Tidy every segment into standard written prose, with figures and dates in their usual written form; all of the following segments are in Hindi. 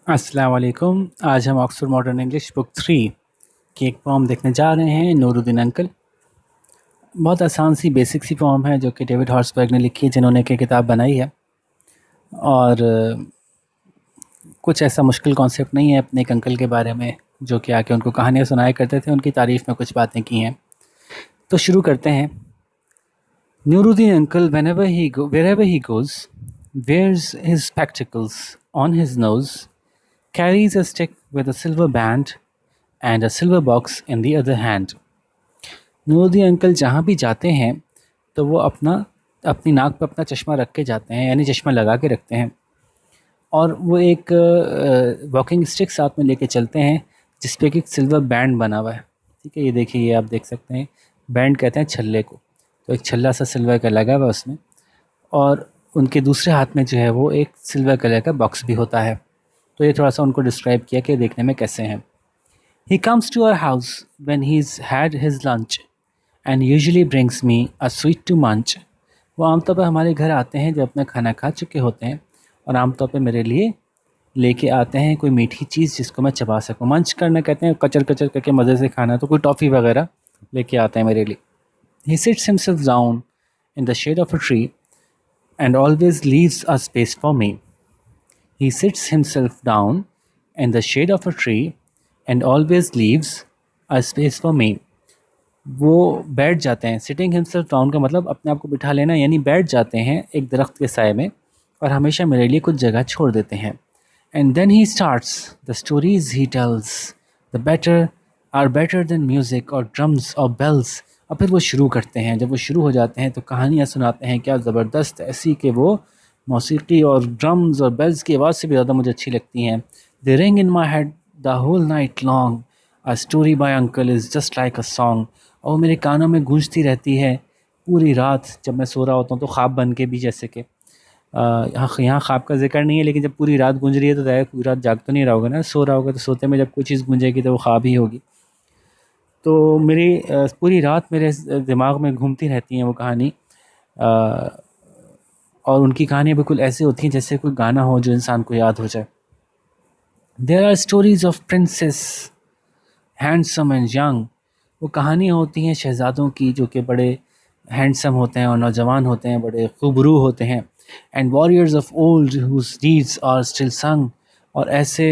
अस्सलाम वालेकुम। आज हम ऑक्सफोर्ड मॉडर्न इंग्लिश बुक 3 की एक पोम देखने जा रहे हैं, नूरुद्दीन अंकल। बहुत आसान सी बेसिक सी पोम है जो कि डेविड हॉर्सबर्ग ने लिखी है, जिन्होंने कि किताब बनाई है। और कुछ ऐसा मुश्किल कॉन्सेप्ट नहीं है अपने एक अंकल के बारे में जो कि आके उनको कहानियाँ सुनाया करते थे। उनकी तारीफ़ में कुछ बातें की हैं, तो शुरू करते हैं। Nuruddin uncle, wherever he goes, wears his spectacles on his nose, carries a stick with a silver band and a silver box in the other hand. Nooruddin uncle जहाँ भी जाते हैं तो वो अपनी नाक पे अपना चश्मा रख के जाते हैं, यानी चश्मा लगा के रखते हैं। और वो एक वॉकिंग स्टिक साथ में लेके चलते हैं जिस पे कि एक सिल्वर बैंड बना हुआ है। ठीक है, ये देखिए, ये आप देख सकते हैं, बैंड कहते हैं छल्ले को। तो एक छल्ला सा सिल्वर का लगा हुआ है उसमें, और उनके दूसरे हाथ में जो है वो एक सिल्वर कलर का बॉक्स भी होता है। तो ये थोड़ा सा उनको डिस्क्राइब किया कि देखने में कैसे हैं। He comes to our house when he's had his lunch and usually brings me a sweet to munch. वो आमतौर पर हमारे घर आते हैं जब अपना खाना खा चुके होते हैं, और आमतौर पर मेरे लिए लेके आते हैं कोई मीठी चीज़ जिसको मैं चबा सकूं। मंच करना कहते हैं कचर कचर करके मज़े से खाना, तो कोई टॉफ़ी वगैरह लेके आते हैं मेरे लिए। He sits himself down in the shade of a tree and always leaves a space for me. He sits himself down in the shade of a tree and always leaves a space for me. वो बैठ जाते हैं, सिटिंग हिमसेल्फ डाउन का मतलब अपने आप को बिठा लेना, यानी बैठ जाते हैं एक दरख्त के साए में और हमेशा मेरे लिए कुछ जगह छोड़ देते हैं। And then he starts the stories he tells the better are better than music और ड्रम्स और बेल्स। और फिर वो शुरू करते हैं, जब वो शुरू हो जाते हैं तो कहानियाँ सुनाते हैं क्या ज़बरदस्त, ऐसी कि वो मौसीकी और ड्रम्स और बेल्स की आवाज़ से भी ज़्यादा मुझे अच्छी लगती हैं। They ring in my head the whole night long, a story by uncle is just like a song. और वो मेरे कानों में गूंजती रहती है पूरी रात जब मैं सो रहा होता हूँ, तो ख्वाब बन के भी, जैसे कि यहाँ ख्वाब का जिक्र नहीं है, लेकिन जब पूरी रात गूंज रही है तो ज़ाहिर पूरी रात जाग तो नहीं रहा होगा ना, सो रहा होगा। तो सोते में जब कोई चीज़ गूंजेगी तो वो ख्वाब ही होगी। तो मेरी पूरी रात मेरे दिमाग में घूमती रहती हैं वो कहानी। और उनकी कहानियाँ बिल्कुल ऐसी होती हैं जैसे कोई गाना हो जो इंसान को याद हो जाए। There are stories of princes handsome and young. वो कहानियाँ होती हैं शहज़ादों की जो कि बड़े हैंडसम होते हैं और नौजवान होते हैं, बड़े खूबरू होते हैं। And warriors of old whose deeds are still sung. और ऐसे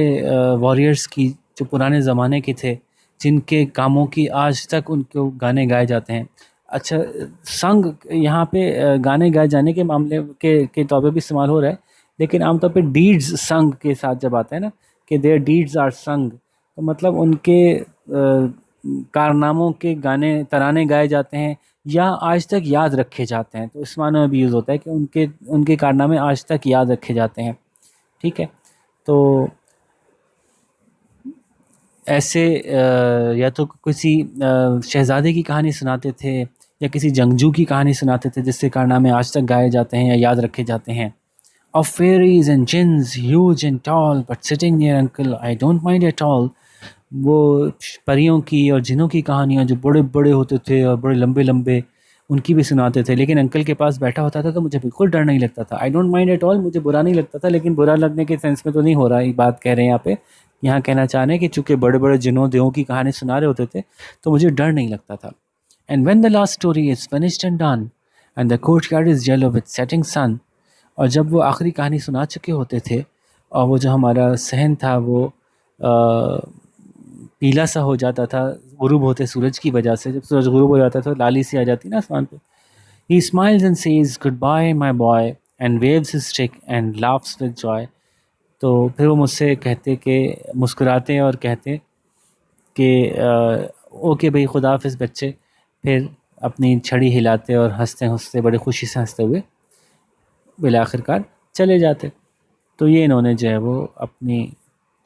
वॉरियर्स की जो पुराने ज़माने के थे, जिनके कामों की आज तक उनको गाने गाए जाते हैं। अच्छा, संग यहाँ पे गाने गाए जाने के मामले के तौर पे भी इस्तेमाल हो रहा है, लेकिन आमतौर पे डीड्स संग के साथ जब आता है ना कि देयर डीड्स आर संग, तो मतलब उनके कारनामों के गाने तराने गाए जाते हैं या आज तक याद रखे जाते हैं। तो इस माने में भी यूज़ होता है कि उनके उनके कारनामे आज तक याद रखे जाते हैं। ठीक है, तो ऐसे या तो किसी शहज़ादे की कहानी सुनाते थे या किसी जंगजू की कहानी सुनाते थे जिसके कारनामे आज तक गाए जाते हैं या याद रखे जाते हैं। Of fairies and jinns, huge and tall, but sitting near uncle, I don't mind at all. वो परियों की और जिन्नों की कहानियाँ जो बड़े बड़े होते थे और बड़े लंबे लंबे, उनकी भी सुनाते थे, लेकिन अंकल के पास बैठा होता था तो मुझे बिल्कुल डर नहीं लगता था। I don't mind at all, मुझे बुरा नहीं लगता था, लेकिन बुरा लगने के सेंस में तो नहीं हो रहा, ये बात कह रहे हैं यहाँ पे। यहाँ कहना चाह रहे हैं कि चूँकि बड़े बड़े जिन्नों देवों की कहानी सुना रहे होते थे तो मुझे डर नहीं लगता था। And when the last story is finished and done and the courtyard is yellow with setting sun. और जब वो आखिरी कहानी सुना चुके होते थे और वो जो हमारा सहन था वो पीला सा हो जाता था गुरूब होते सूरज की वजह से, जब सूरज गुरूब हो जाता था तो लाली सी आ जाती ना आसमान पे। ही smiles and says good bye my boy and waves his stick and laughs with Joy. तो फिर वो मुझसे कहते कि मुस्कुराते और कहते कि ओके भाई, खुदा हाफिज़ बच्चे। फिर अपनी छड़ी हिलाते और हंसते हंसते, बड़े खुशी से हंसते हुए बिल आखिरकार चले जाते। तो ये इन्होंने जो है वो अपनी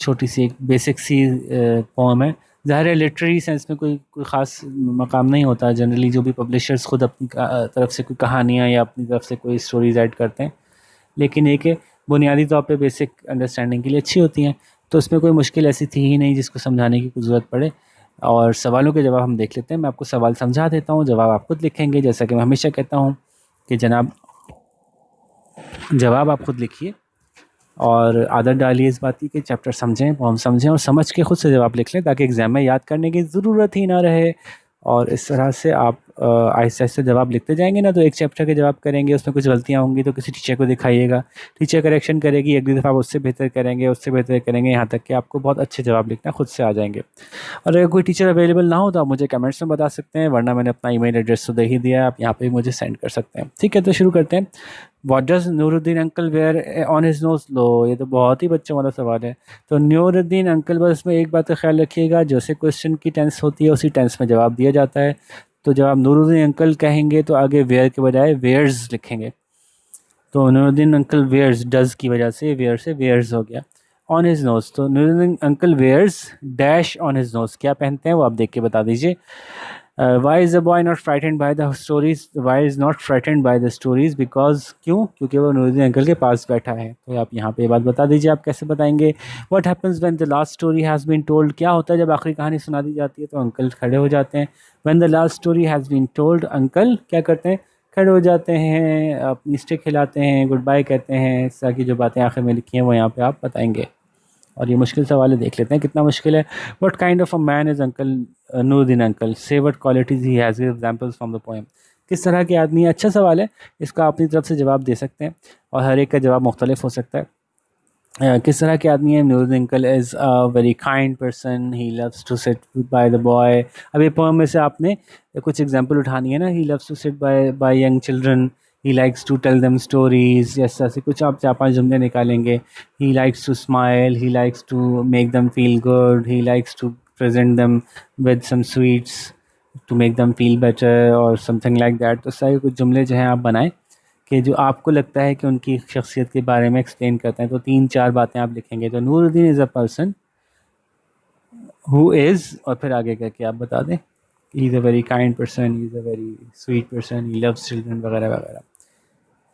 छोटी सी एक बेसिक सी पोम है। ज़ाहिर है लिटरेरी सेंस में कोई ख़ास मकाम नहीं होता। जनरली जो भी पब्लिशर्स ख़ुद अपनी तरफ से कोई कहानियाँ या अपनी तरफ से कोई स्टोरीज़ ऐड करते हैं, लेकिन एक है बुनियादी तौर पे बेसिक अंडरस्टैंडिंग के लिए अच्छी होती हैं। तो इसमें कोई मुश्किल ऐसी थी ही नहीं जिसको समझाने की कोई ज़रूरत पड़े। और सवालों के जवाब हम देख लेते हैं। मैं आपको सवाल समझा देता हूँ, जवाब आप खुद लिखेंगे। जैसा कि मैं हमेशा कहता हूँ कि जनाब, जवाब आप खुद लिखिए और आदत डालिए इस बात की कि चैप्टर समझें, पोम समझें और समझ के खुद से जवाब लिख लें, ताकि एग्ज़ाम में याद करने की ज़रूरत ही ना रहे। और इस तरह से आप आहिस्ते आहिस्ते जवाब लिखते जाएंगे ना, तो एक चैप्टर के जवाब करेंगे, उसमें कुछ गलतियाँ होंगी तो किसी टीचर को दिखाइएगा, टीचर करेक्शन करेगी, अगली दफ़ा आप उससे बेहतर करेंगे, उससे बेहतर करेंगे, यहाँ तक कि आपको बहुत अच्छे जवाब लिखना खुद से आ जाएंगे। और अगर कोई टीचर अवेलेबल ना हो तो आप मुझे कमेंट्स में बता सकते हैं, वरना मैंने अपना ईमेल एड्रेस तो दे ही दिया है, आप यहाँ पे मुझे सेंड कर सकते हैं। ठीक है, तो शुरू करते हैं। What does Nooruddin uncle wear on his nose? लो, ये तो बहुत ही बच्चों वाला सवाल है। तो नूरुद्दीन अंकल, बस इसमें एक बात का ख्याल रखिएगा, जैसे क्वेश्चन की टेंस होती है उसी टेंस में जवाब दिया जाता है। तो जब आप नूरुद्दीन अंकल कहेंगे तो आगे वेयर के बजाय वेयर्स लिखेंगे। तो नूरुद्दीन अंकल वेयर्स, डज की वजह से वेयर से वेयर्स हो गया। ऑन हिज नोज, तो Nooruddin uncle wears dash on his nose, क्या पहनते हैं वो आप देख के बता दीजिए। Why is the boy not frightened by the stories? Why is not frightened by the stories? Because, क्यों? क्योंकि वो नूरुद्दीन अंकल के पास बैठा है। तो आप यहाँ पे ये बात बता दीजिए, आप कैसे बताएंगे। What happens when the last story has been told? क्या होता है जब आखिरी कहानी सुना दी जाती है? तो अंकल खड़े हो जाते हैं। When the last story has been told, uncle क्या करते हैं? खड़े हो जाते हैं, अपनी स्टिक हिलाते हैं, गुड बाय कहते हैं। इस तरह की जो बातें आखिर में लिखी हैं वो यहाँ पे आप बताएंगे। और ये मुश्किल सवाल है, देख लेते हैं कितना मुश्किल है। What kind of a man is uncle Nooruddin uncle? Say what qualities he has? Give examples from the poem. किस तरह के आदमी है? अच्छा सवाल है, इसका अपनी तरफ से जवाब दे सकते हैं और हर एक का जवाब मुख्तलिफ हो सकता है। किस तरह के आदमी है? Nooruddin uncle is a very kind person, he loves to sit by the boy. अब ये पोएम में से आपने कुछ एग्जांपल उठानी है ना। He loves to sit by young children, he likes to tell them stories, ऐसा से कुछ आप 4-5 जुमले निकालेंगे। He likes to smile, he likes to make them feel good, he likes to present them with some sweets to make them feel better और समथिंग लाइक दैट। तो सारे कुछ जुमले जो हैं आप बनाएं कि जो आपको लगता है कि उनकी शख्सियत के बारे में एक्सप्लेन करते हैं। तो 3-4 बातें आप लिखेंगे। तो Nooruddin is a person who is, और फिर आगे करके आप बता दें, he is a very kind person, he is a very sweet person, he loves children वगैरह वगैरह।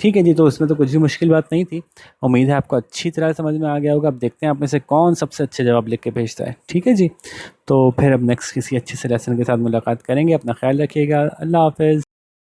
ठीक है जी, तो उसमें तो कुछ भी मुश्किल बात नहीं थी। उम्मीद है आपको अच्छी तरह समझ में आ गया होगा। अब देखते हैं आप में से कौन सबसे अच्छे जवाब लिख के भेजता है। ठीक है जी, तो फिर अब नेक्स्ट किसी अच्छे से लेसन के साथ मुलाकात करेंगे। अपना ख्याल रखिएगा। अल्लाह हाफ़िज़।